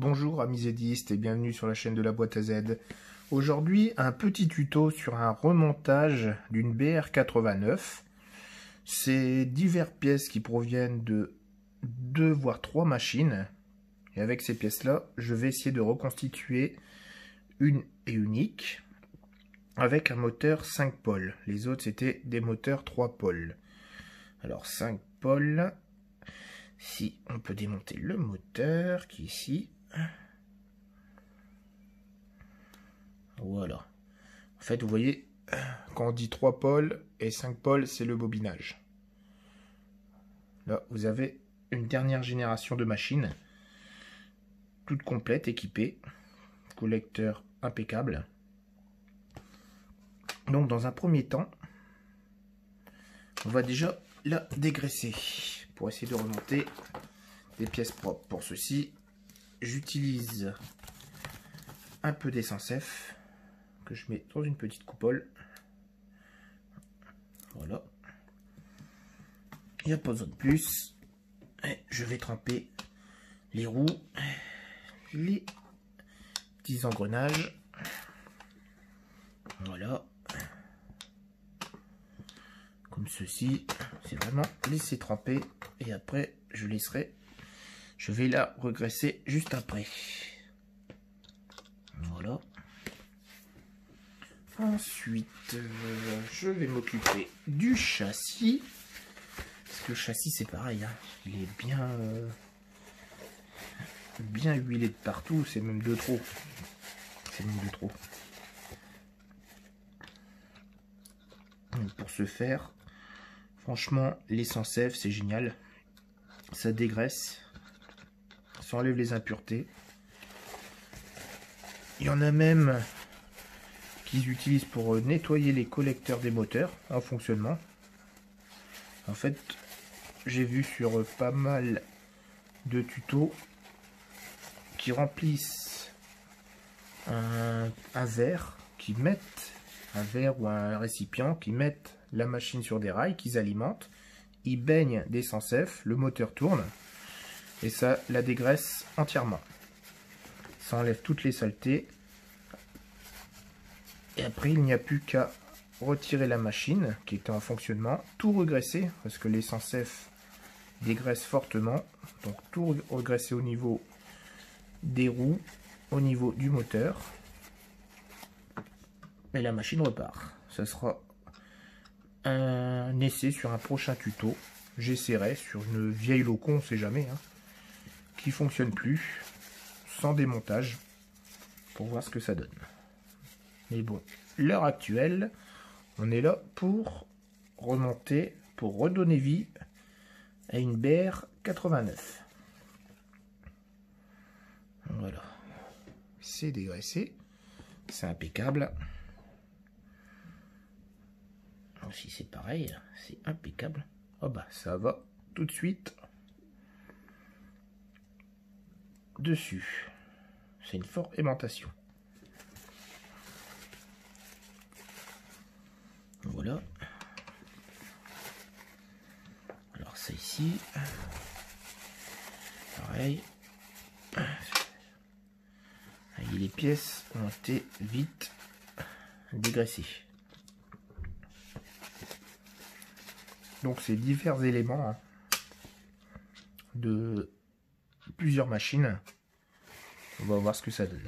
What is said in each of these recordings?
Bonjour amis zédistes et bienvenue sur la chaîne de la boîte à Z. Aujourd'hui, un petit tuto sur un remontage d'une BR89. C'est diverses pièces qui proviennent de 2 voire 3 machines. Et avec ces pièces-là, je vais essayer de reconstituer une et unique avec un moteur 5 pôles. Les autres, c'était des moteurs 3 pôles. Alors 5 pôles, si on peut démonter le moteur qui est ici. Voilà. En fait, vous voyez, quand on dit 3 pôles et 5 pôles, c'est le bobinage. Là, vous avez une dernière génération de machines, toute complète, équipée, collecteur impeccable. Donc, dans un premier temps, on va déjà la dégraisser pour essayer de remonter des pièces propres. Pour ceci, j'utilise un peu d'essence F que je mets dans une petite coupole. Voilà. Il n'y a pas besoin de plus. Et je vais tremper les roues, les petits engrenages. Voilà. Comme ceci. C'est vraiment laisser tremper. Et après, je vais la regraisser juste après. Voilà. Ensuite, je vais m'occuper du châssis. Parce que le châssis, c'est pareil. Hein. Il est bien huilé de partout. C'est même de trop. C'est même de trop. Donc pour ce faire, franchement, l'essence F, c'est génial. Ça dégraisse. Ça enlève les impuretés. Il y en a même qu'ils utilisent pour nettoyer les collecteurs des moteurs en fonctionnement. En fait, j'ai vu sur pas mal de tutos qui remplissent un verre, qui mettent un verre ou un récipient, qui mettent la machine sur des rails, qu'ils alimentent, ils baignent d'essence F, le moteur tourne et ça la dégraisse entièrement. Ça enlève toutes les saletés. Et après, il n'y a plus qu'à retirer la machine qui était en fonctionnement, tout regraisser, parce que l'essence F dégraisse fortement. Donc tout regraisser au niveau des roues, au niveau du moteur. Et la machine repart. Ça sera un essai sur un prochain tuto. J'essaierai sur une vieille loco, on ne sait jamais, hein, qui fonctionne plus, sans démontage, pour voir ce que ça donne. Mais bon, l'heure actuelle, on est là pour remonter, pour redonner vie à une BR89. Voilà. C'est dégraissé. C'est impeccable. Aussi c'est pareil, c'est impeccable. Oh bah ça va tout de suite dessus. C'est une forte aimantation. Voilà. Alors ça ici, pareil. Et les pièces ont été vite dégraissées. Donc c'est divers éléments, hein, de plusieurs machines. On va voir ce que ça donne.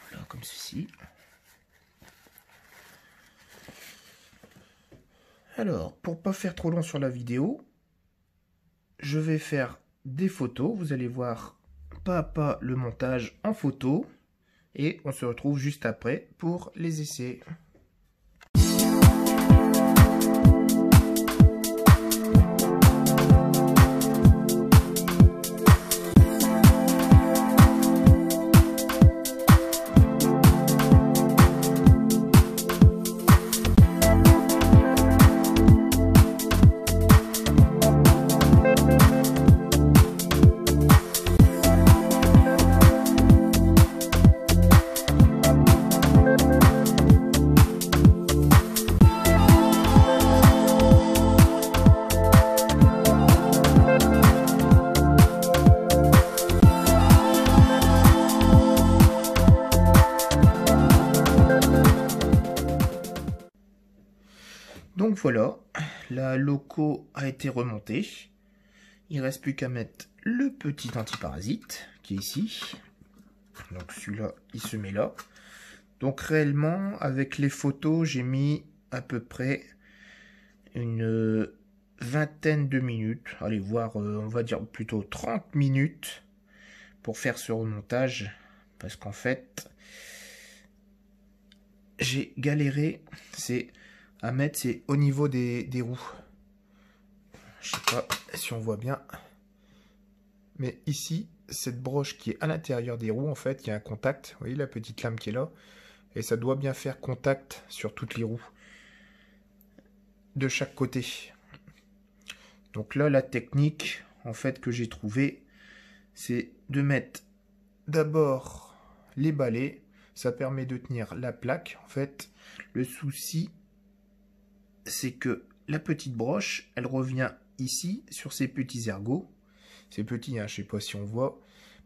Voilà, comme ceci. Alors, pour pas faire trop long sur la vidéo, je vais faire des photos. Vous allez voir pas à pas le montage en photo. Et on se retrouve juste après pour les essais. Donc voilà, la loco a été remontée. Il ne reste plus qu'à mettre le petit antiparasite qui est ici. Donc celui-là, il se met là. Donc réellement, avec les photos, j'ai mis à peu près une vingtaine de minutes. Allez voir, on va dire plutôt 30 minutes pour faire ce remontage. Parce qu'en fait, j'ai galéré. C'est à mettre, c'est au niveau des roues. Je sais pas si on voit bien. Mais ici, cette broche qui est à l'intérieur des roues, en fait, il y a un contact. Vous voyez la petite lame qui est là. Et ça doit bien faire contact sur toutes les roues. De chaque côté. Donc là, la technique, en fait, que j'ai trouvée, c'est de mettre d'abord les balais. Ça permet de tenir la plaque. En fait, le souci, c'est que la petite broche, elle revient ici, sur ces petits ergots. C'est petit, hein, je ne sais pas si on voit.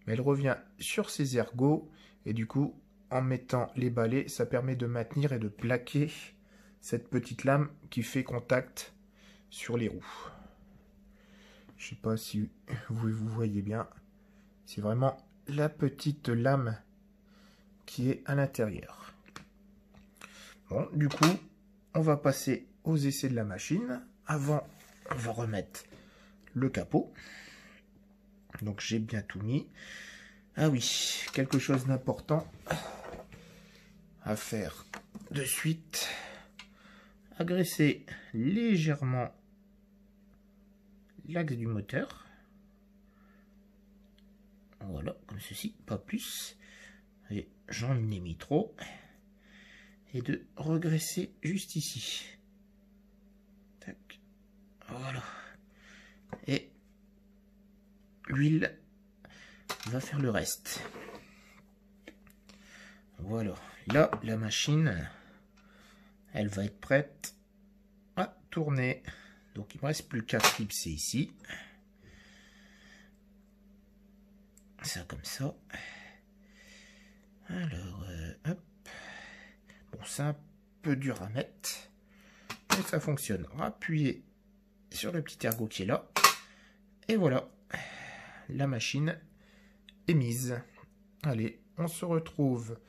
Mais elle revient sur ces ergots. Et du coup, en mettant les balais, ça permet de maintenir et de plaquer cette petite lame qui fait contact sur les roues. Je ne sais pas si vous voyez bien. C'est vraiment la petite lame qui est à l'intérieur. Bon, du coup, on va passer aux essais de la machine. Avant, on va remettre le capot. Donc j'ai bien tout mis. Ah oui, quelque chose d'important à faire de suite. Agresser légèrement l'axe du moteur. Voilà, comme ceci, pas plus. Et j'en ai mis trop. Et de regresser juste ici. Tac. Voilà. Et l'huile va faire le reste. Voilà. Là, la machine, elle va être prête à tourner. Donc, il ne me reste plus qu'à clipser ici. Ça comme ça. Alors, hop. Bon, c'est un peu dur à mettre. Mais ça fonctionne. Appuyez sur le petit ergot qui est là. Et voilà. La machine est mise. Allez, on se retrouve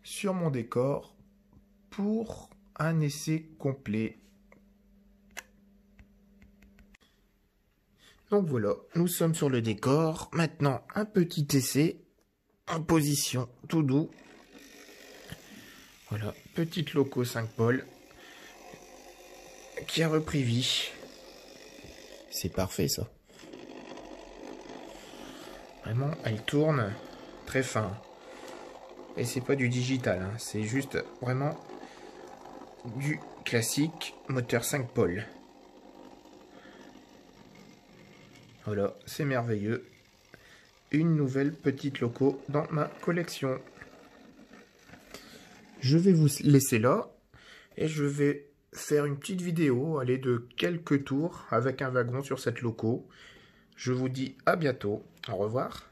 sur mon décor pour un essai complet. Donc voilà, nous sommes sur le décor. Maintenant, un petit essai en position tout doux. Voilà, petite loco 5 pôles qui a repris vie. C'est parfait ça. Vraiment, elle tourne très fin. Et c'est pas du digital, hein. C'est juste vraiment du classique moteur 5 pôles. Voilà, c'est merveilleux. Une nouvelle petite loco dans ma collection. Je vais vous laisser là et je vais faire une petite vidéo, allez, de quelques tours avec un wagon sur cette loco. Je vous dis à bientôt. Au revoir.